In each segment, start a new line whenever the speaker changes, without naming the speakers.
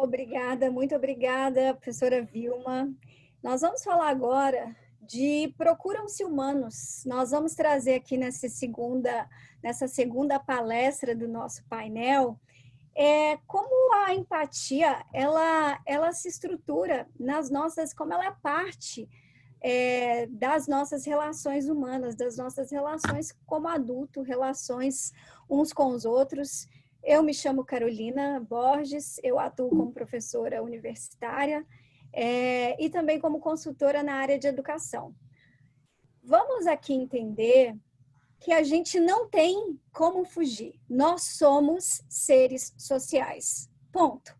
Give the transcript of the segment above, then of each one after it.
Obrigada, muito obrigada, professora Vilma. Nós vamos falar agora de Procuram-se Humanos. Nós vamos trazer aqui nessa segunda palestra do nosso painel, como a empatia, ela se estrutura nas nossas, como ela é parte das nossas relações humanas, das nossas relações como adulto, relações uns com os outros. Eu me chamo Carolina Borges, eu atuo como professora universitária e também como consultora na área de educação. Vamos aqui entender que a gente não tem como fugir. Nós somos seres sociais. Ponto.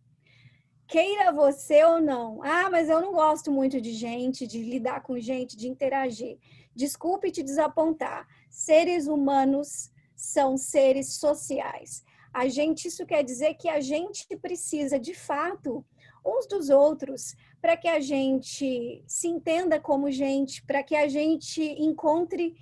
Queira você ou não. Ah, mas eu não gosto muito de gente, de lidar com gente, de interagir. Desculpe te desapontar. Seres humanos são seres sociais. Isso quer dizer que a gente precisa, de fato, uns dos outros, para que a gente se entenda como gente, para que a gente encontre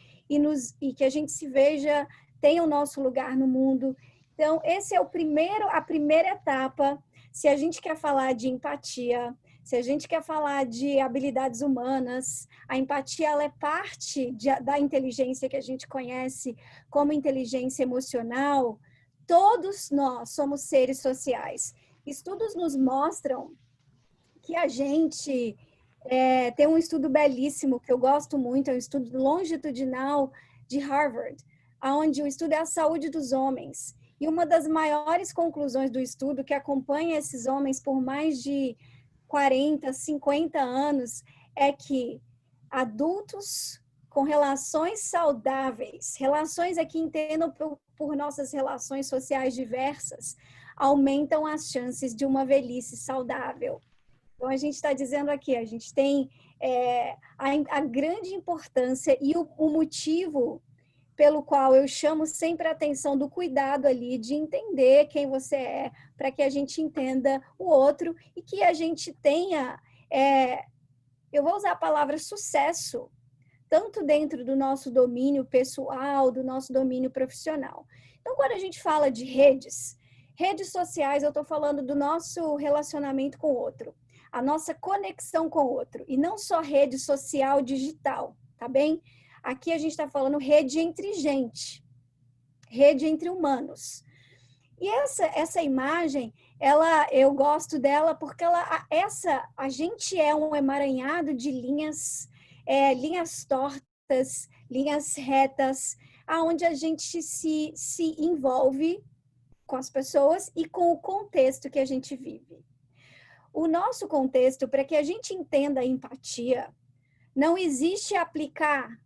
e que a gente se veja, tenha o nosso lugar no mundo. Então, esse é a primeira etapa. Se a gente quer falar de empatia, se a gente quer falar de habilidades humanas, a empatia ela é parte da inteligência que a gente conhece como inteligência emocional. Todos nós somos seres sociais. Estudos nos mostram que a gente tem um estudo belíssimo que eu gosto muito, é um estudo longitudinal de Harvard, onde o estudo é a saúde dos homens. E uma das maiores conclusões do estudo, que acompanha esses homens por mais de 40, 50 anos, é que adultos com relações saudáveis, relações aqui entendam por nossas relações sociais diversas, aumentam as chances de uma velhice saudável. Então, a gente está dizendo aqui, a gente tem a grande importância e o motivo pelo qual eu chamo sempre a atenção do cuidado ali, de entender quem você é, para que a gente entenda o outro e que a gente tenha, eu vou usar a palavra sucesso, tanto dentro do nosso domínio pessoal, do nosso domínio profissional. Então, quando a gente fala de redes sociais, eu estou falando do nosso relacionamento com o outro, a nossa conexão com o outro, e não só rede social digital, tá bem? Aqui a gente está falando rede entre gente, rede entre humanos. E essa imagem, eu gosto dela porque a gente é um emaranhado de linhas tortas, linhas retas, aonde a gente se envolve com as pessoas e com o contexto que a gente vive. O nosso contexto, para que a gente entenda a empatia, não existe aplicar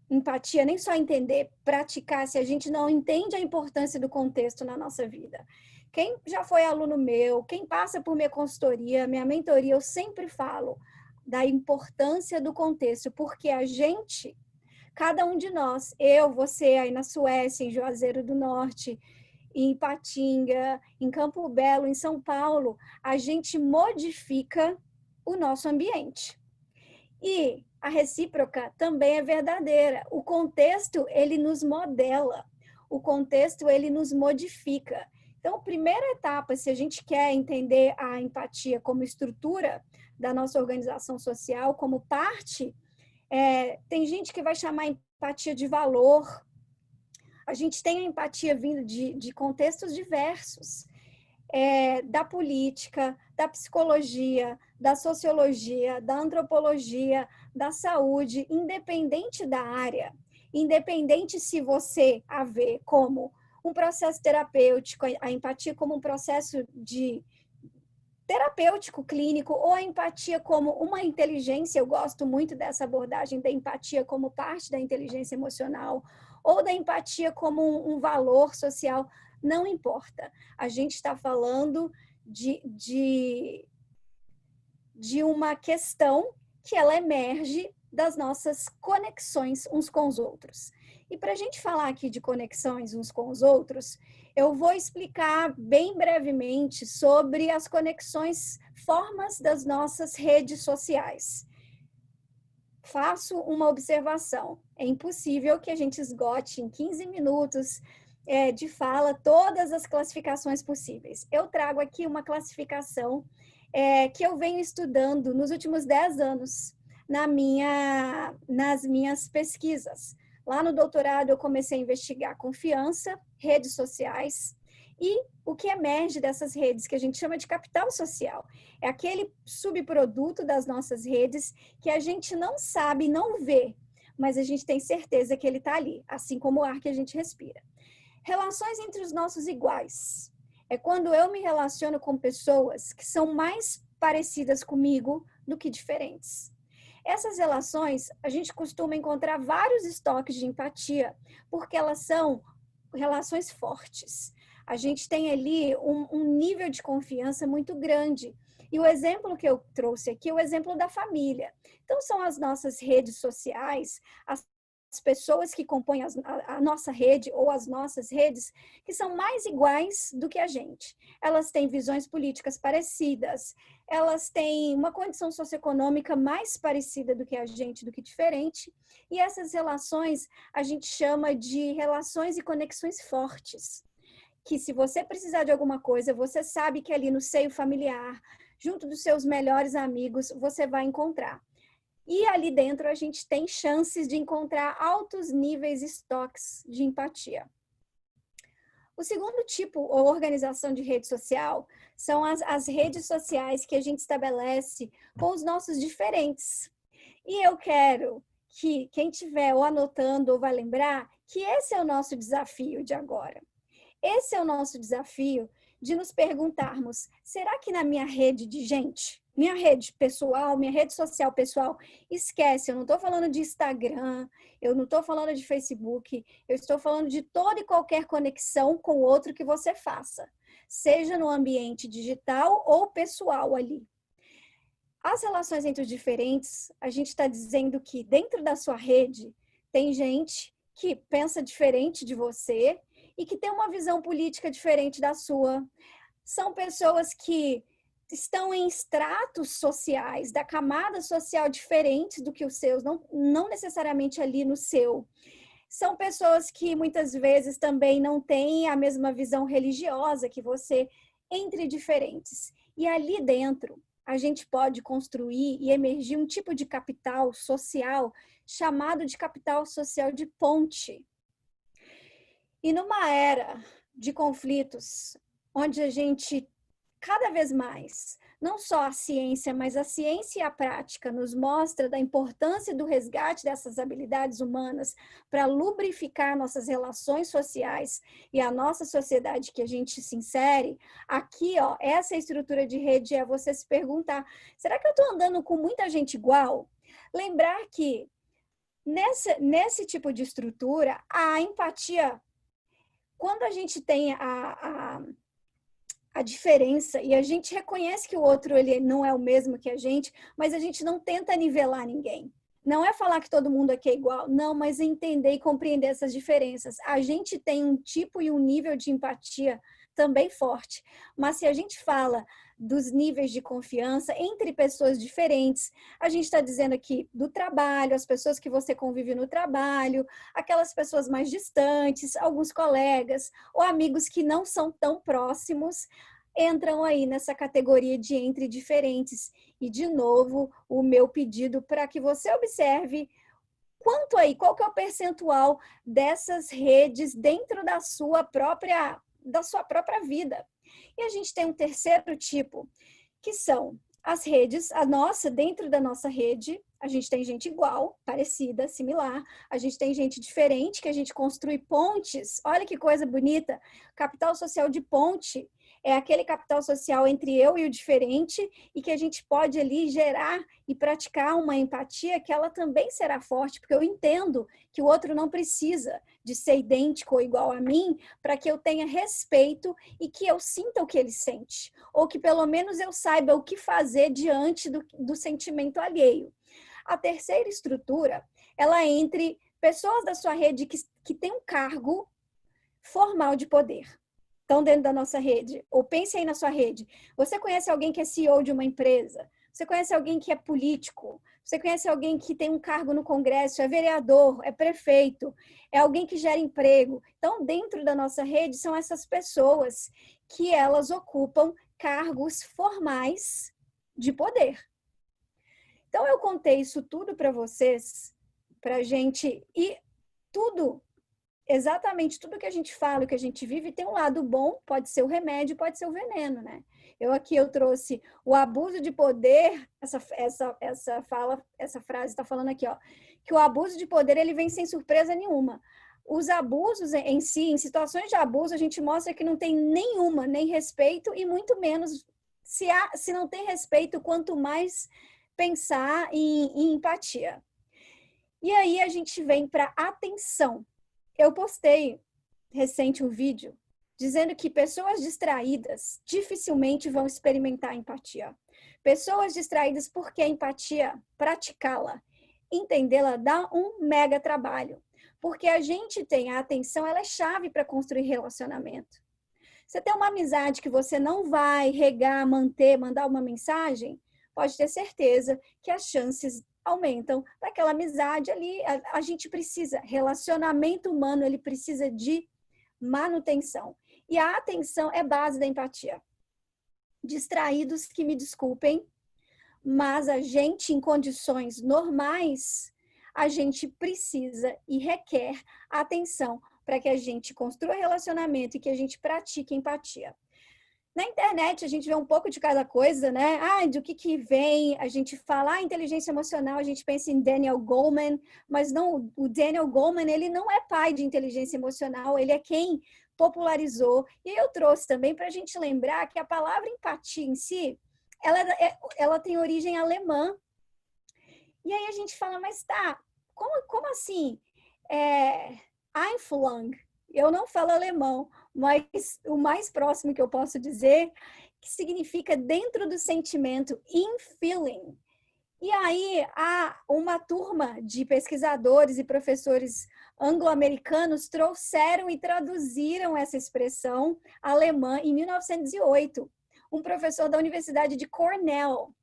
empatia, nem só entender, praticar, se a gente não entende a importância do contexto na nossa vida. Quem já foi aluno meu, quem passa por minha consultoria, minha mentoria, eu sempre falo da importância do contexto, porque a gente, cada um de nós, eu, você aí na Suécia, em Juazeiro do Norte, em Ipatinga, em Campo Belo, em São Paulo, a gente modifica o nosso ambiente. E a recíproca também é verdadeira. O contexto, ele nos modela. O contexto, ele nos modifica. Então, a primeira etapa, se a gente quer entender a empatia como estrutura da nossa organização social, como parte, tem gente que vai chamar a empatia de valor. A gente tem a empatia vindo de contextos diversos. Da política, da psicologia, da sociologia, da antropologia, da saúde, independente da área, independente se você a vê como um processo terapêutico, a empatia como um processo de terapêutico clínico, ou a empatia como uma inteligência, eu gosto muito dessa abordagem da empatia como parte da inteligência emocional, ou da empatia como um valor social, não importa. A gente está falando de uma questão que ela emerge das nossas conexões uns com os outros. E para a gente falar aqui de conexões uns com os outros, eu vou explicar bem brevemente sobre as conexões, formas das nossas redes sociais. Faço uma observação. É impossível que a gente esgote em 15 minutos de fala todas as classificações possíveis. Eu trago aqui uma classificação que eu venho estudando nos últimos 10 anos nas minhas pesquisas. Lá no doutorado, eu comecei a investigar confiança, redes sociais e o que emerge dessas redes, que a gente chama de capital social. É aquele subproduto das nossas redes que a gente não sabe, não vê, mas a gente tem certeza que ele está ali, assim como o ar que a gente respira. Relações entre os nossos iguais. É quando eu me relaciono com pessoas que são mais parecidas comigo do que diferentes. Essas relações, a gente costuma encontrar vários estoques de empatia, porque elas são relações fortes. A gente tem ali um nível de confiança muito grande. E o exemplo que eu trouxe aqui é o exemplo da família. Então, são as nossas redes sociais, as pessoas que compõem a nossa rede ou as nossas redes, que são mais iguais do que a gente. Elas têm visões políticas parecidas, elas têm uma condição socioeconômica mais parecida do que a gente, do que diferente, e essas relações a gente chama de relações e conexões fortes, que se você precisar de alguma coisa, você sabe que ali no seio familiar, junto dos seus melhores amigos, você vai encontrar. E ali dentro a gente tem chances de encontrar altos níveis estoques de empatia. O segundo tipo, ou organização de rede social, são as redes sociais que a gente estabelece com os nossos diferentes. E eu quero que quem estiver ou anotando ou vai lembrar que esse é o nosso desafio de agora. Esse é o nosso desafio de nos perguntarmos, será que na minha rede de gente, minha rede pessoal, minha rede social pessoal, esquece, eu não estou falando de Instagram, eu não estou falando de Facebook, eu estou falando de toda e qualquer conexão com o outro que você faça, seja no ambiente digital ou pessoal ali. As relações entre os diferentes, a gente está dizendo que dentro da sua rede tem gente que pensa diferente de você e que tem uma visão política diferente da sua. São pessoas que estão em estratos sociais, da camada social diferentes do que os seus, não necessariamente ali no seu. São pessoas que muitas vezes também não têm a mesma visão religiosa que você, entre diferentes. E ali dentro, a gente pode construir e emergir um tipo de capital social chamado de capital social de ponte. E numa era de conflitos, onde a gente, cada vez mais, não só a ciência, mas a ciência e a prática nos mostra da importância do resgate dessas habilidades humanas para lubrificar nossas relações sociais e a nossa sociedade que a gente se insere, aqui, ó, essa estrutura de rede é você se perguntar, será que eu estou andando com muita gente igual? Lembrar que nesse tipo de estrutura, a empatia, quando a gente tem a diferença e a gente reconhece que o outro ele não é o mesmo que a gente, mas a gente não tenta nivelar ninguém. Não é falar que todo mundo aqui é igual, não, mas entender e compreender essas diferenças. A gente tem um tipo e um nível de empatia também forte, mas se a gente fala dos níveis de confiança entre pessoas diferentes, a gente está dizendo aqui do trabalho, as pessoas que você convive no trabalho, aquelas pessoas mais distantes, alguns colegas ou amigos que não são tão próximos, entram aí nessa categoria de entre diferentes. E, de novo, o meu pedido para que você observe qual que é o percentual dessas redes dentro da sua própria vida. E a gente tem um terceiro tipo, que são as redes, dentro da nossa rede, a gente tem gente igual, parecida, similar, a gente tem gente diferente, que a gente construi pontes, olha que coisa bonita, capital social de ponte, é aquele capital social entre eu e o diferente e que a gente pode ali gerar e praticar uma empatia que ela também será forte, porque eu entendo que o outro não precisa de ser idêntico ou igual a mim para que eu tenha respeito e que eu sinta o que ele sente, ou que pelo menos eu saiba o que fazer diante do sentimento alheio. A terceira estrutura, ela é entre pessoas da sua rede que têm um cargo formal de poder. Estão dentro da nossa rede, ou pense aí na sua rede. Você conhece alguém que é CEO de uma empresa? você conhece alguém que é político, você conhece alguém que tem um cargo no Congresso, é vereador, é prefeito, é alguém que gera emprego. Então, dentro da nossa rede, são essas pessoas que elas ocupam cargos formais de poder. Então, eu contei isso tudo para vocês, para a gente, e tudo, exatamente tudo que a gente fala, o que a gente vive, tem um lado bom, pode ser o remédio, pode ser o veneno, né? Eu trouxe o abuso de poder, essa frase está falando aqui, ó, que o abuso de poder, ele vem sem surpresa nenhuma. Os abusos em si, em situações de abuso, a gente mostra que não tem nem respeito e muito menos, se não tem respeito, quanto mais pensar em empatia. E aí a gente vem para atenção. Eu postei recente um vídeo dizendo que pessoas distraídas dificilmente vão experimentar empatia. Pessoas distraídas, porque a empatia, praticá-la, entendê-la, dá um mega trabalho. Porque a gente tem a atenção, ela é chave para construir relacionamento. Você tem uma amizade que você não vai regar, manter, mandar uma mensagem, pode ter certeza que as chances aumentam daquela amizade ali. A gente precisa, relacionamento humano, ele precisa de manutenção. E a atenção é base da empatia. Distraídos, que me desculpem, mas a gente, em condições normais, a gente precisa e requer atenção para que a gente construa relacionamento e que a gente pratique empatia. Na internet, a gente vê um pouco de cada coisa, né? Do que vem, a gente fala inteligência emocional, a gente pensa em Daniel Goleman, mas não, o Daniel Goleman, ele não é pai de inteligência emocional, ele é quem popularizou. E eu trouxe também para a gente lembrar que a palavra empatia em si, ela tem origem alemã. E aí a gente fala, mas tá, como assim? Einfühlung, eu não falo alemão, mas o mais próximo que eu posso dizer, que significa dentro do sentimento, in feeling. E aí, uma turma de pesquisadores e professores anglo-americanos trouxeram e traduziram essa expressão alemã em 1908. Um professor da Universidade de Cornell.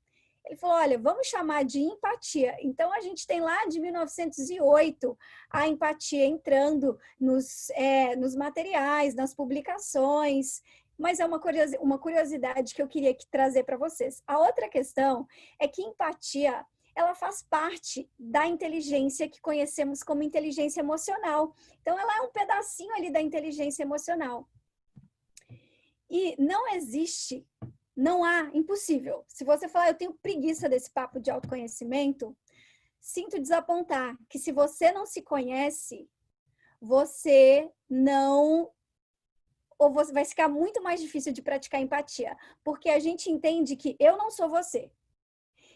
Ele falou, olha, vamos chamar de empatia. Então, a gente tem lá de 1908 a empatia entrando nos materiais, nas publicações, mas é uma curiosidade que eu queria trazer para vocês. A outra questão é que empatia, ela faz parte da inteligência que conhecemos como inteligência emocional. Então, ela é um pedacinho ali da inteligência emocional. E não há, impossível. Se você falar, eu tenho preguiça desse papo de autoconhecimento, sinto desapontar que se você não se conhece, você não... Ou você vai ficar muito mais difícil de praticar empatia, porque a gente entende que eu não sou você.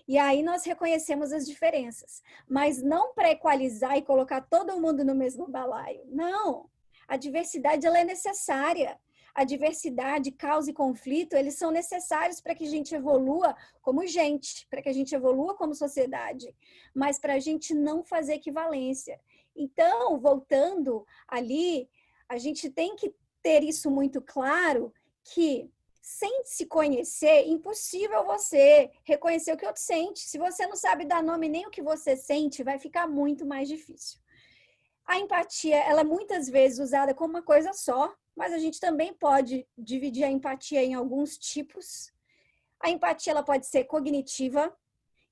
E aí nós reconhecemos as diferenças, mas não para equalizar e colocar todo mundo no mesmo balaio. Não, a diversidade ela é necessária. A diversidade, causa e conflito, eles são necessários para que a gente evolua como gente, para que a gente evolua como sociedade, mas para a gente não fazer equivalência. Então, voltando ali, a gente tem que ter isso muito claro, que sem se conhecer, impossível você reconhecer o que o outro sente. Se você não sabe dar nome nem o que você sente, vai ficar muito mais difícil. A empatia, ela é muitas vezes usada como uma coisa só, mas a gente também pode dividir a empatia em alguns tipos. A empatia, ela pode ser cognitiva.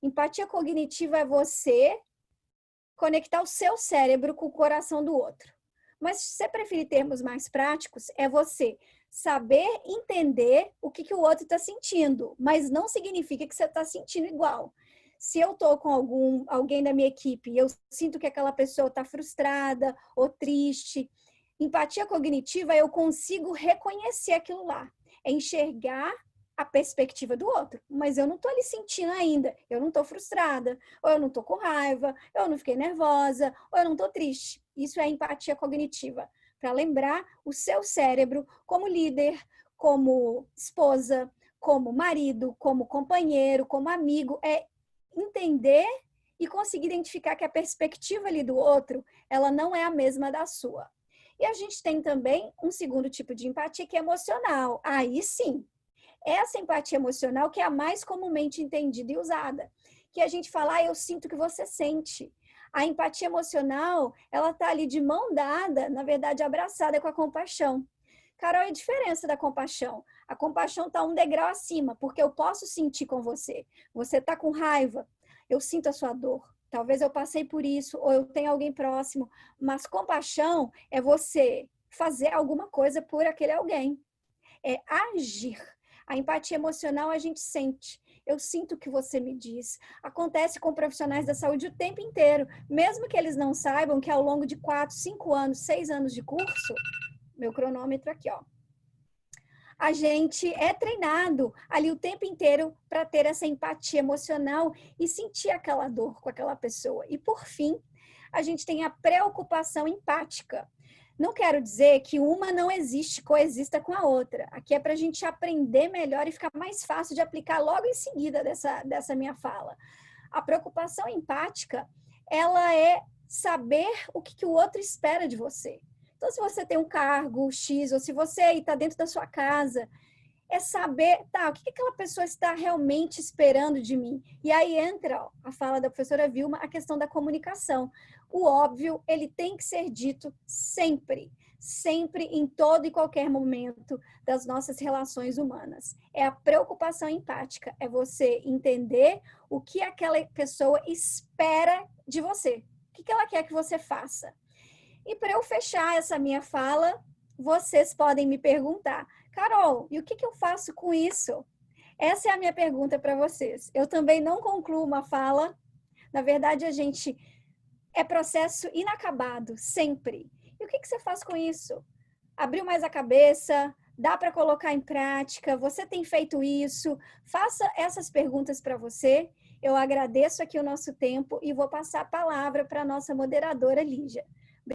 Empatia cognitiva é você conectar o seu cérebro com o coração do outro. Mas se você preferir termos mais práticos, é você saber entender o que o outro está sentindo, mas não significa que você está sentindo igual. Se eu estou com alguém da minha equipe e eu sinto que aquela pessoa está frustrada ou triste, empatia cognitiva, eu consigo reconhecer aquilo lá. É enxergar a perspectiva do outro. Mas eu não estou ali sentindo ainda. Eu não estou frustrada, ou eu não estou com raiva, ou eu não fiquei nervosa, ou eu não estou triste. Isso é empatia cognitiva. Para lembrar o seu cérebro como líder, como esposa, como marido, como companheiro, como amigo. É entender e conseguir identificar que a perspectiva ali do outro, ela não é a mesma da sua. E a gente tem também um segundo tipo de empatia que é emocional. Aí sim, Essa empatia emocional que é a mais comumente entendida e usada. Que a gente fala, eu sinto o que você sente. A empatia emocional, ela está ali de mão dada, na verdade abraçada com a compaixão. Carol, é a diferença da compaixão. A compaixão está um degrau acima, porque eu posso sentir com você. Você está com raiva, eu sinto a sua dor. Talvez eu passei por isso, ou eu tenho alguém próximo. Mas compaixão é você fazer alguma coisa por aquele alguém. É agir. A empatia emocional a gente sente. Eu sinto o que você me diz. Acontece com profissionais da saúde o tempo inteiro. Mesmo que eles não saibam que ao longo de 4, 5 anos, 6 anos de curso, meu cronômetro aqui, ó. A gente é treinado ali o tempo inteiro para ter essa empatia emocional e sentir aquela dor com aquela pessoa. E, por fim, a gente tem a preocupação empática. Não quero dizer que uma não existe, coexista com a outra. Aqui é para a gente aprender melhor e ficar mais fácil de aplicar logo em seguida dessa minha fala. A preocupação empática, ela é saber o que o outro espera de você. Então, se você tem um cargo X, ou se você está dentro da sua casa, é saber, o que aquela pessoa está realmente esperando de mim. E aí entra a fala da professora Vilma, a questão da comunicação. O óbvio, ele tem que ser dito sempre, sempre, em todo e qualquer momento das nossas relações humanas. É a preocupação empática, é você entender o que aquela pessoa espera de você, o que ela quer que você faça. E para eu fechar essa minha fala, vocês podem me perguntar, Carol, e o que eu faço com isso? Essa é a minha pergunta para vocês. Eu também não concluo uma fala. Na verdade, é processo inacabado, sempre. E o que você faz com isso? Abriu mais a cabeça? Dá para colocar em prática? Você tem feito isso? Faça essas perguntas para você. Eu agradeço aqui o nosso tempo e vou passar a palavra para a nossa moderadora, Lígia.